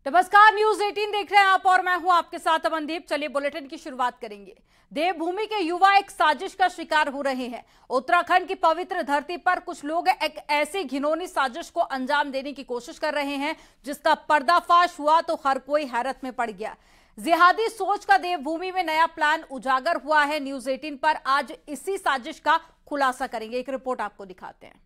नमस्कार, न्यूज 18 देख रहे हैं आप और मैं हूं आपके साथ अमनदीप। चलिए बुलेटिन की शुरुआत करेंगे। देवभूमि के युवा एक साजिश का शिकार हो रहे हैं। उत्तराखंड की पवित्र धरती पर कुछ लोग एक ऐसी घिनौनी साजिश को अंजाम देने की कोशिश कर रहे हैं जिसका पर्दाफाश हुआ तो हर कोई हैरत में पड़ गया। जिहादी सोच का देवभूमि में नया प्लान उजागर हुआ है। न्यूज 18 पर आज इसी साजिश का खुलासा करेंगे। एक रिपोर्ट आपको दिखाते हैं।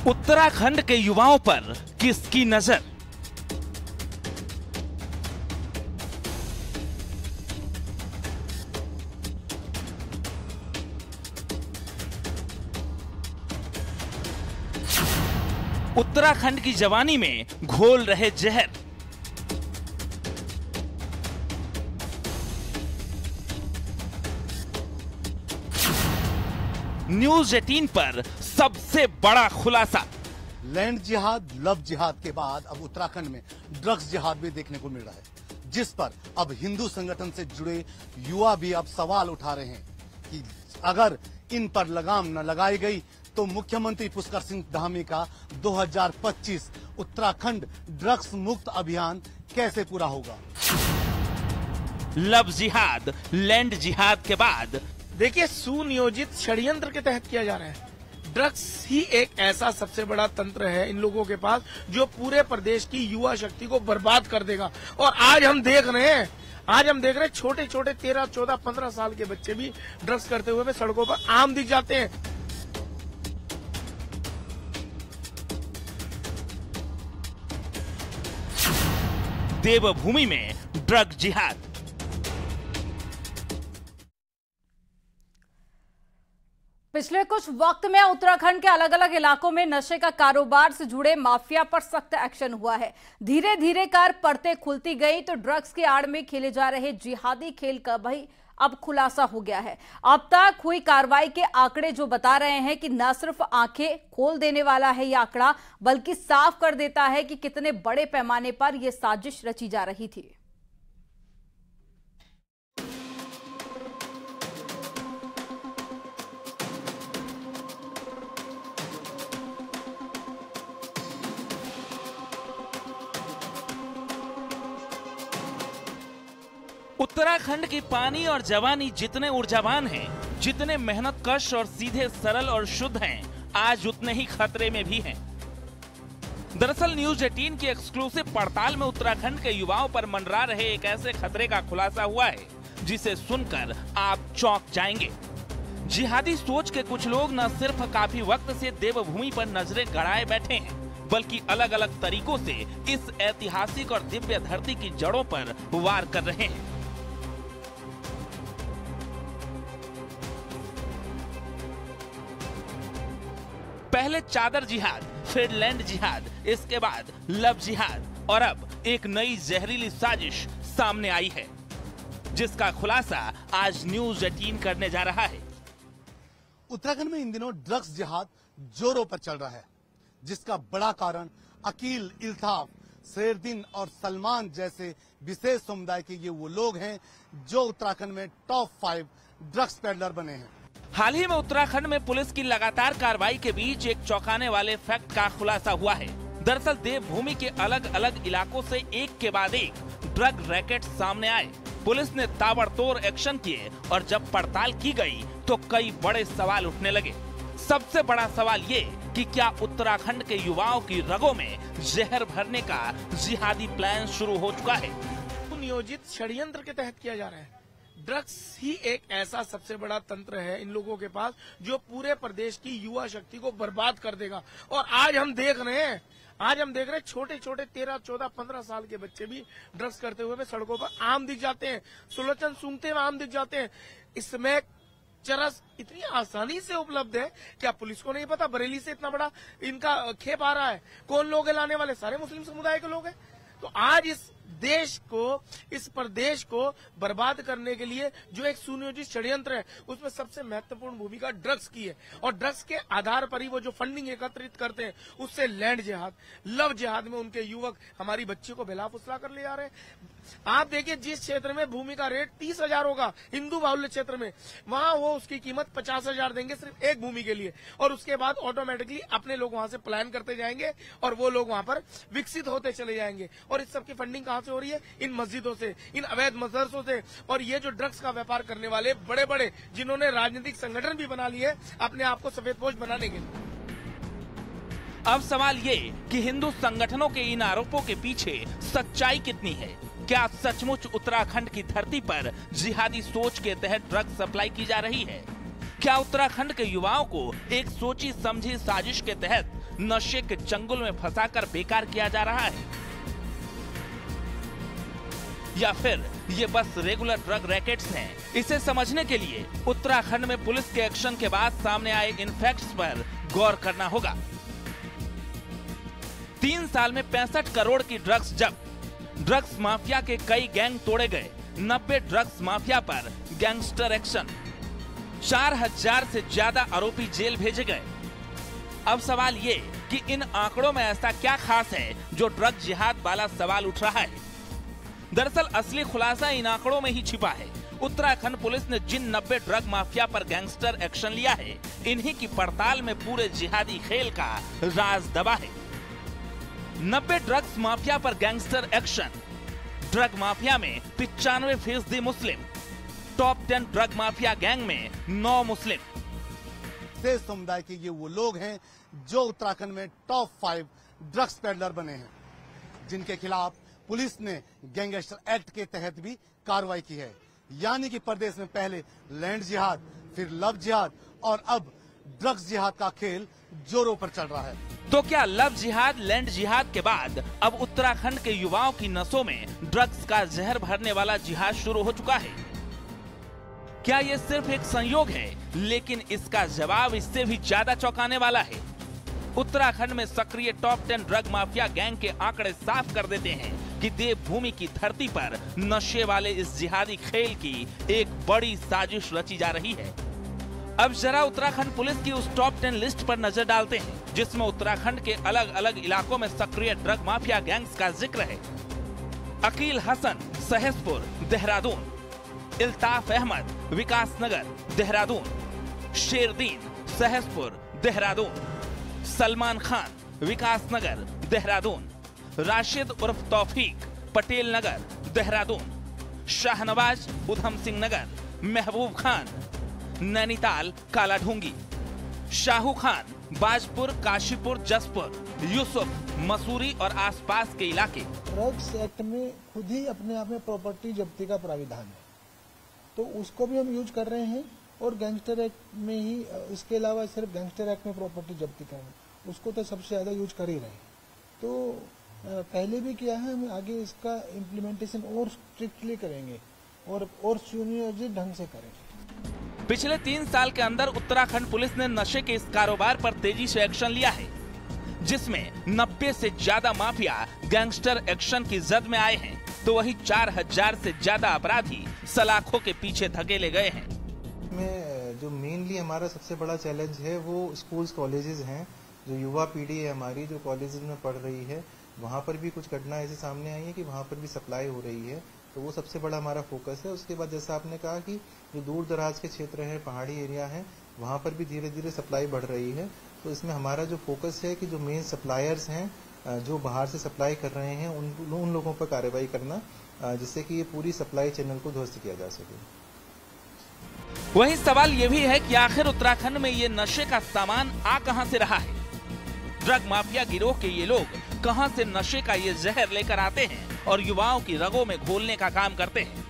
उत्तराखंड के युवाओं पर किसकी नजर? उत्तराखंड की जवानी में घोल रहे जहर। न्यूज 18 पर सबसे बड़ा खुलासा। लैंड जिहाद, लव जिहाद के बाद अब उत्तराखंड में ड्रग्स जिहाद भी देखने को मिल रहा है, जिस पर अब हिंदू संगठन से जुड़े युवा भी अब सवाल उठा रहे हैं कि अगर इन पर लगाम न लगाई गई तो मुख्यमंत्री पुष्कर सिंह धामी का 2025 उत्तराखंड ड्रग्स मुक्त अभियान कैसे पूरा होगा। लव जिहाद, लैंड जिहाद के बाद देखिए, सुनियोजित षड्यंत्र के तहत किया जा रहा है। ड्रग्स ही एक ऐसा सबसे बड़ा तंत्र है इन लोगों के पास जो पूरे प्रदेश की युवा शक्ति को बर्बाद कर देगा। और आज हम देख रहे हैं छोटे छोटे 13, 14, 15 साल के बच्चे भी ड्रग्स करते हुए सड़कों पर आम दिख जाते हैं। देवभूमि में ड्रग जिहाद। पिछले कुछ वक्त में उत्तराखंड के अलग अलग इलाकों में नशे का कारोबार से जुड़े माफिया पर सख्त एक्शन हुआ है। धीरे धीरे कर परतें खुलती गई तो ड्रग्स की आड़ में खेले जा रहे जिहादी खेल का भी अब खुलासा हो गया है। अब तक हुई कार्रवाई के आंकड़े जो बता रहे हैं कि न सिर्फ आंखें खोल देने वाला है यह आंकड़ा, बल्कि साफ कर देता है कि कितने बड़े पैमाने पर यह साजिश रची जा रही थी। उत्तराखंड की पानी और जवानी जितने ऊर्जावान हैं, जितने मेहनत कश और सीधे सरल और शुद्ध हैं, आज उतने ही खतरे में भी हैं। दरअसल न्यूज 18 की एक्सक्लूसिव पड़ताल में उत्तराखंड के युवाओं पर मंडरा रहे एक ऐसे खतरे का खुलासा हुआ है जिसे सुनकर आप चौंक जाएंगे। जिहादी सोच के कुछ लोग न सिर्फ काफी वक्त से देवभूमि पर नजरें गड़ाए बैठे हैं, बल्कि अलग अलग तरीकों से इस ऐतिहासिक और दिव्य धरती की जड़ों पर वार कर रहे हैं। पहले चादर जिहाद, फिर लैंड जिहाद, इसके बाद लव जिहाद और अब एक नई जहरीली साजिश सामने आई है जिसका खुलासा आज न्यूज 18 करने जा रहा है। उत्तराखंड में इन दिनों ड्रग्स जिहाद जोरों पर चल रहा है, जिसका बड़ा कारण अकील, इल्ताफ, शेरदिन और सलमान जैसे विशेष समुदाय के ये वो लोग हैं जो उत्तराखंड में टॉप 5 ड्रग्स पेडलर बने हैं। हाल ही में उत्तराखंड में पुलिस की लगातार कार्रवाई के बीच एक चौंकाने वाले फैक्ट का खुलासा हुआ है। दरअसल देवभूमि के अलग अलग इलाकों से एक के बाद एक ड्रग रैकेट सामने आए। पुलिस ने ताबड़तोड़ एक्शन किए और जब पड़ताल की गई तो कई बड़े सवाल उठने लगे। सबसे बड़ा सवाल ये कि क्या उत्तराखंड के युवाओं की रगों में जहर भरने का जिहादी प्लान शुरू हो चुका है। नियोजित षड्यंत्र के तहत किया जा रहा है। ड्रग्स ही एक ऐसा सबसे बड़ा तंत्र है इन लोगों के पास जो पूरे प्रदेश की युवा शक्ति को बर्बाद कर देगा। और आज हम देख रहे हैं छोटे छोटे 13, 14, 15 साल के बच्चे भी ड्रग्स करते हुए सड़कों पर आम दिख जाते हैं। सुलोचन सूंघते हुए आम दिख जाते हैं। इसमें चरस इतनी आसानी से उपलब्ध है, क्या पुलिस को नहीं पता? बरेली से इतना बड़ा इनका खेप आ रहा है। कौन लोग है लाने वाले? सारे मुस्लिम समुदाय के लोग हैं। तो आज इस देश को, इस प्रदेश को बर्बाद करने के लिए जो एक सुनियोजित षड्यंत्र है, उसमें सबसे महत्वपूर्ण भूमिका ड्रग्स की है। और ड्रग्स के आधार पर ही वो जो फंडिंग एकत्रित करते हैं, उससे लैंड जिहाद, लव जिहाद में उनके युवक हमारी बच्ची को बेला फुसला कर ले जा रहे हैं। आप देखिए, जिस क्षेत्र में भूमि का रेट 30,000 होगा, हिंदू बाहुल्य क्षेत्र में, वहां वो उसकी कीमत 50,000 देंगे सिर्फ एक भूमि के लिए, और उसके बाद ऑटोमेटिकली अपने लोग वहां से प्लान करते जाएंगे और वो लोग वहां पर विकसित होते चले जाएंगे। और इस सब की फंडिंग कहां से हो रही है? इन मस्जिदों से, इन अवैध मदरसों से। और ये जो ड्रग्स का व्यापार करने वाले बड़े बड़े, जिन्होंने राजनीतिक संगठन भी बना लिए अपने आप को सफेदपोश बनाने के लिए। अब सवाल ये कि हिंदू संगठनों के इन आरोपों के पीछे सच्चाई कितनी है? क्या सचमुच उत्तराखंड की धरती पर जिहादी सोच के तहत ड्रग्स सप्लाई की जा रही है? क्या उत्तराखंड के युवाओं को एक सोची समझी साजिश के तहत नशे के चंगुल में फंसाकर बेकार किया जा रहा है? या फिर ये बस रेगुलर ड्रग रैकेट्स हैं? इसे समझने के लिए उत्तराखंड में पुलिस के एक्शन के बाद सामने आए इन फैक्ट्स पर गौर करना होगा। 3 साल में 65 करोड़ की ड्रग्स जब्त, ड्रग्स माफिया के कई गैंग तोड़े गए, 90 ड्रग्स माफिया पर गैंगस्टर एक्शन, 4000 से ज्यादा आरोपी जेल भेजे गए। अब सवाल ये कि इन आंकड़ों में ऐसा क्या खास है जो ड्रग जिहाद वाला सवाल उठ रहा है? दरअसल असली खुलासा इन आंकड़ों में ही छिपा है। उत्तराखंड पुलिस ने जिन 90 ड्रग माफिया पर गैंगस्टर एक्शन लिया है, इन्हीं की पड़ताल में पूरे जिहादी खेल का राज दबा है। 90 ड्रग्स माफिया पर गैंगस्टर एक्शन। ड्रग माफिया में 95% मुस्लिम, टॉप 10 ड्रग माफिया गैंग में 9 मुस्लिम। शेष समुदाय के ये वो लोग हैं जो उत्तराखंड में टॉप 5 ड्रग्स पेडलर बने हैं, जिनके खिलाफ पुलिस ने गैंगस्टर एक्ट के तहत भी कार्रवाई की है। यानी कि प्रदेश में पहले लैंड जिहाद, फिर लव जिहाद और अब ड्रग्स जिहाद का खेल जोरों पर चल रहा है। तो क्या लव जिहाद, लैंड जिहाद के बाद अब उत्तराखंड के युवाओं की नसों में ड्रग्स का जहर भरने वाला जिहाद शुरू हो चुका है? क्या ये सिर्फ एक संयोग है? लेकिन इसका जवाब इससे भी ज्यादा चौंकाने वाला है। उत्तराखंड में सक्रिय टॉप 10 ड्रग माफिया गैंग के आंकड़े साफ कर देते हैं कि देवभूमि की धरती पर नशे वाले इस जिहादी खेल की एक बड़ी साजिश रची जा रही है। अब जरा उत्तराखंड पुलिस की उस टॉप 10 लिस्ट पर नजर डालते हैं, जिसमें उत्तराखंड के अलग अलग इलाकों में सक्रिय ड्रग माफिया गैंग्स का जिक्र है। अकील हसन, सहसपुर, देहरादून। इल्ताफ अहमद, विकासनगर, देहरादून। शेरदीन, सहसपुर, देहरादून। सलमान खान, विकासनगर, देहरादून। राशिद उर्फ तौफीक, पटेल नगर, देहरादून। शाहनवाज, उधम सिंह नगर। महबूब खान, नैनीताल, कालाढूंगी। शाहू खान, बाजपुर, काशीपुर, जसपुर। यूसुफ, मसूरी और आसपास के इलाके। ड्रग्स एक्ट में खुद ही अपने आप में प्रॉपर्टी जब्ती का प्राविधान है, तो उसको भी हम यूज कर रहे हैं। और गैंगस्टर एक्ट में ही, इसके अलावा सिर्फ गैंगस्टर एक्ट में प्रॉपर्टी जब्ती करना, उसको तो सबसे ज्यादा यूज कर ही रहे हैं। तो पहले भी किया है, हम आगे इसका इम्प्लीमेंटेशन और स्ट्रिक्टली करेंगे और सुनियोजित ढंग से करेंगे। पिछले 3 साल के अंदर उत्तराखंड पुलिस ने नशे के इस कारोबार पर तेजी से एक्शन लिया है, जिसमें 90 से ज्यादा माफिया गैंगस्टर एक्शन की जद में आए हैं, तो वहीं 4000 से ज्यादा अपराधी सलाखों के पीछे धकेले गए हैं। में जो मेनली हमारा सबसे बड़ा चैलेंज है वो स्कूल्स कॉलेजेस हैं। जो युवा पीढ़ी है हमारी, जो कॉलेजेस में पढ़ रही है, वहाँ पर भी कुछ घटनाएं ऐसे सामने आई है कि वहाँ पर भी सप्लाई हो रही है, तो वो सबसे बड़ा हमारा फोकस है। उसके बाद जैसा आपने कहा कि जो दूर दराज के क्षेत्र है, पहाड़ी एरिया है, वहाँ पर भी धीरे धीरे सप्लाई बढ़ रही है। तो इसमें हमारा जो फोकस है कि जो मेन सप्लायर्स हैं, जो बाहर से सप्लाई कर रहे हैं, उन लोगों पर कार्रवाई करना, जिससे कि ये पूरी सप्लाई चैनल को ध्वस्त किया जा सके। वही सवाल ये भी है कि आखिर उत्तराखंड में ये नशे का सामान आ कहां से रहा है? ड्रग माफिया गिरोह के ये लोग कहां से नशे का ये जहर लेकर आते हैं और युवाओं की रगों में घोलने का काम करते हैं?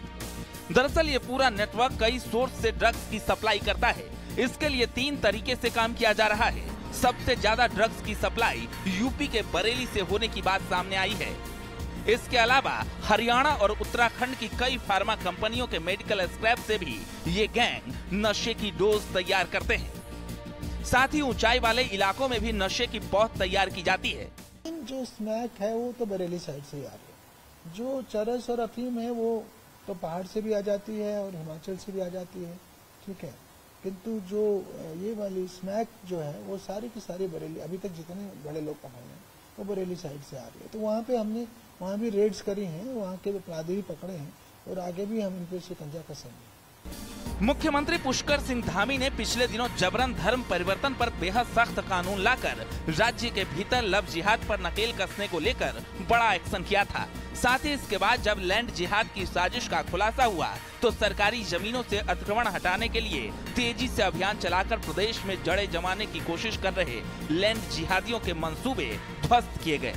दरअसल ये पूरा नेटवर्क कई सोर्स से ड्रग्स की सप्लाई करता है। इसके लिए 3 तरीके से काम किया जा रहा है। सबसे ज्यादा ड्रग्स की सप्लाई यूपी के बरेली से होने की बात सामने आई है। इसके अलावा हरियाणा और उत्तराखंड की कई फार्मा कंपनियों के मेडिकल स्क्रैप से भी ये गैंग नशे की डोज तैयार करते हैं। साथ ही ऊंचाई वाले इलाकों में भी नशे की पौध तैयार की जाती है। जो स्नैक है वो तो बरेली साइड से ही आ रही है, जो चरस और अफीम है वो तो पहाड़ से भी आ जाती है और हिमाचल से भी आ जाती है, ठीक है, किंतु जो ये वाली स्मैक जो है वो सारी की सारी बरेली, अभी तक जितने बड़े लोग पकड़े हैं वो बरेली साइड से आ रही है। तो वहाँ पे हमने वहाँ भी रेड्स करी हैं, वहाँ के अपराधी भी पकड़े हैं और आगे भी हम इन पे शिकंजा कसेंगे। मुख्यमंत्री पुष्कर सिंह धामी ने पिछले दिनों जबरन धर्म परिवर्तन पर बेहद सख्त कानून लाकर राज्य के भीतर लव जिहाद पर नकेल कसने को लेकर बड़ा एक्शन किया था। साथ ही इसके बाद जब लैंड जिहाद की साजिश का खुलासा हुआ तो सरकारी जमीनों से अतिक्रमण हटाने के लिए तेजी से अभियान चलाकर प्रदेश में जड़ें जमाने की कोशिश कर रहे लैंड जिहादियों के मंसूबे ध्वस्त किए गए।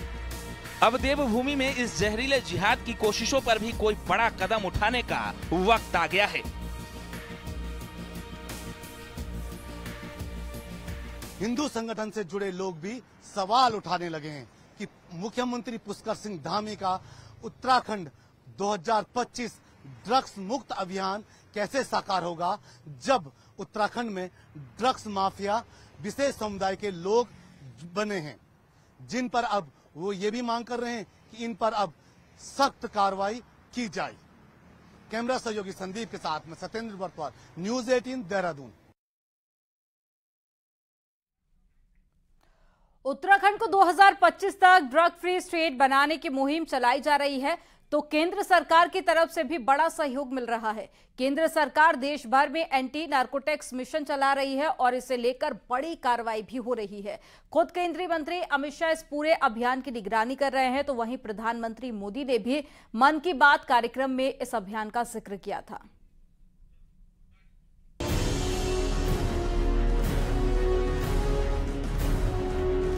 अब देवभूमि में इस जहरीले जिहाद की कोशिशों पर भी कोई बड़ा कदम उठाने का वक्त आ गया है। हिंदू संगठन से जुड़े लोग भी सवाल उठाने लगे हैं कि मुख्यमंत्री पुष्कर सिंह धामी का उत्तराखंड 2025 ड्रग्स मुक्त अभियान कैसे साकार होगा, जब उत्तराखंड में ड्रग्स माफिया विशेष समुदाय के लोग बने हैं, जिन पर अब वो ये भी मांग कर रहे हैं कि इन पर अब सख्त कार्रवाई की जाए। कैमरा सहयोगी संदीप के साथ में सत्येंद्र बरतवाल, न्यूज 18 देहरादून। उत्तराखंड को 2025 तक ड्रग फ्री स्टेट बनाने की मुहिम चलाई जा रही है, तो केंद्र सरकार की तरफ से भी बड़ा सहयोग मिल रहा है। केंद्र सरकार देश भर में एंटी नार्कोटिक्स मिशन चला रही है और इसे लेकर बड़ी कार्रवाई भी हो रही है। खुद केंद्रीय मंत्री अमित शाह इस पूरे अभियान की निगरानी कर रहे हैं, तो वहीं प्रधानमंत्री मोदी ने भी मन की बात कार्यक्रम में इस अभियान का जिक्र किया था।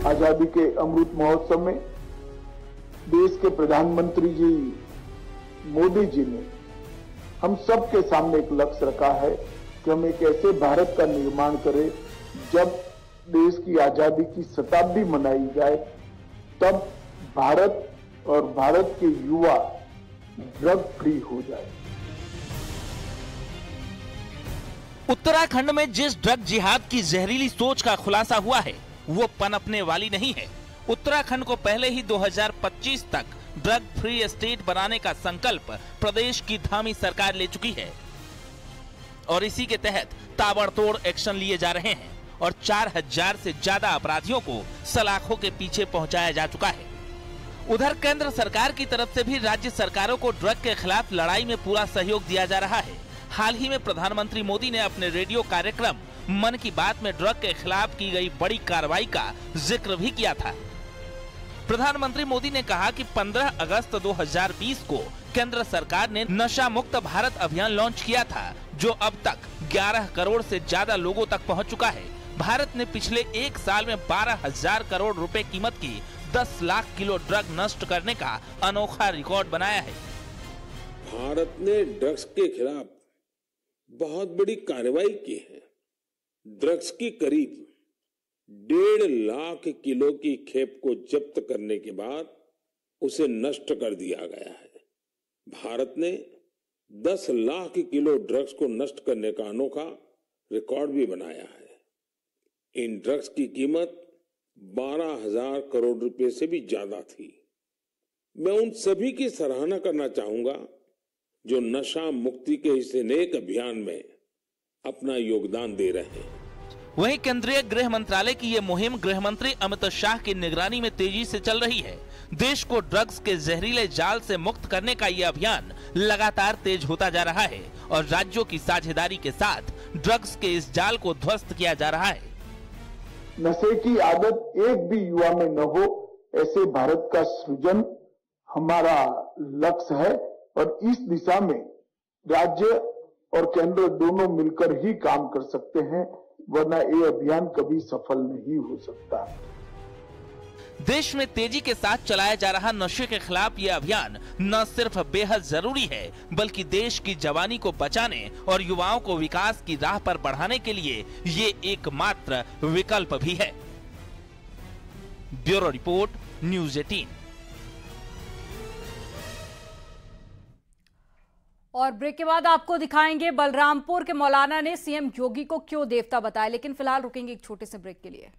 आजादी के अमृत महोत्सव में देश के प्रधानमंत्री जी मोदी जी ने हम सब के सामने एक लक्ष्य रखा है कि हम एक ऐसे भारत का निर्माण करें जब देश की आजादी की शताब्दी मनाई जाए, तब भारत और भारत के युवा ड्रग फ्री हो जाए। उत्तराखंड में जिस ड्रग जिहाद की जहरीली सोच का खुलासा हुआ है वो पनपने वाली नहीं है। उत्तराखंड को पहले ही 2025 तक ड्रग फ्री स्टेट बनाने का संकल्प प्रदेश की धामी सरकार ले चुकी है और इसी के तहत ताबड़तोड़ एक्शन लिए जा रहे हैं और 4000 से ज्यादा अपराधियों को सलाखों के पीछे पहुंचाया जा चुका है। उधर केंद्र सरकार की तरफ से भी राज्य सरकारों को ड्रग के खिलाफ लड़ाई में पूरा सहयोग दिया जा रहा है। हाल ही में प्रधानमंत्री मोदी ने अपने रेडियो कार्यक्रम मन की बात में ड्रग के खिलाफ की गई बड़ी कार्रवाई का जिक्र भी किया था। प्रधानमंत्री मोदी ने कहा कि 15 अगस्त 2020 को केंद्र सरकार ने नशा मुक्त भारत अभियान लॉन्च किया था, जो अब तक 11 करोड़ से ज्यादा लोगों तक पहुंच चुका है। भारत ने पिछले एक साल में 12,000 करोड़ रुपए कीमत की 10 लाख किलो ड्रग नष्ट करने का अनोखा रिकॉर्ड बनाया है। भारत ने ड्रग्स के खिलाफ बहुत बड़ी कार्रवाई की है। ड्रग्स की करीब 1.5 लाख किलो की खेप को जब्त करने के बाद उसे नष्ट कर दिया गया है। भारत ने 10 लाख किलो ड्रग्स को नष्ट करने का अनोखा रिकॉर्ड भी बनाया है। इन ड्रग्स की कीमत 12,000 करोड़ रुपए से भी ज्यादा थी। मैं उन सभी की सराहना करना चाहूंगा जो नशा मुक्ति के इस नेक अभियान में अपना योगदान दे रहे हैं। वहीं केंद्रीय गृह मंत्रालय की ये मुहिम गृह मंत्री अमित शाह की निगरानी में तेजी से चल रही है। देश को ड्रग्स के जहरीले जाल से मुक्त करने का ये अभियान लगातार तेज होता जा रहा है और राज्यों की साझेदारी के साथ ड्रग्स के इस जाल को ध्वस्त किया जा रहा है। नशे की आदत एक भी युवा में न हो, ऐसे भारत का सृजन हमारा लक्ष्य है और इस दिशा में राज्य और केंद्र दोनों मिलकर ही काम कर सकते हैं, वरना ये अभियान कभी सफल नहीं हो सकता। देश में तेजी के साथ चलाया जा रहा नशे के खिलाफ ये अभियान न सिर्फ बेहद जरूरी है, बल्कि देश की जवानी को बचाने और युवाओं को विकास की राह पर बढ़ाने के लिए ये एकमात्र विकल्प भी है। Bureau report, news 18। और ब्रेक के बाद आपको दिखाएंगे बलरामपुर के मौलाना ने सीएम योगी को क्यों देवता बताया, लेकिन फिलहाल रुकेंगे एक छोटे से ब्रेक के लिए।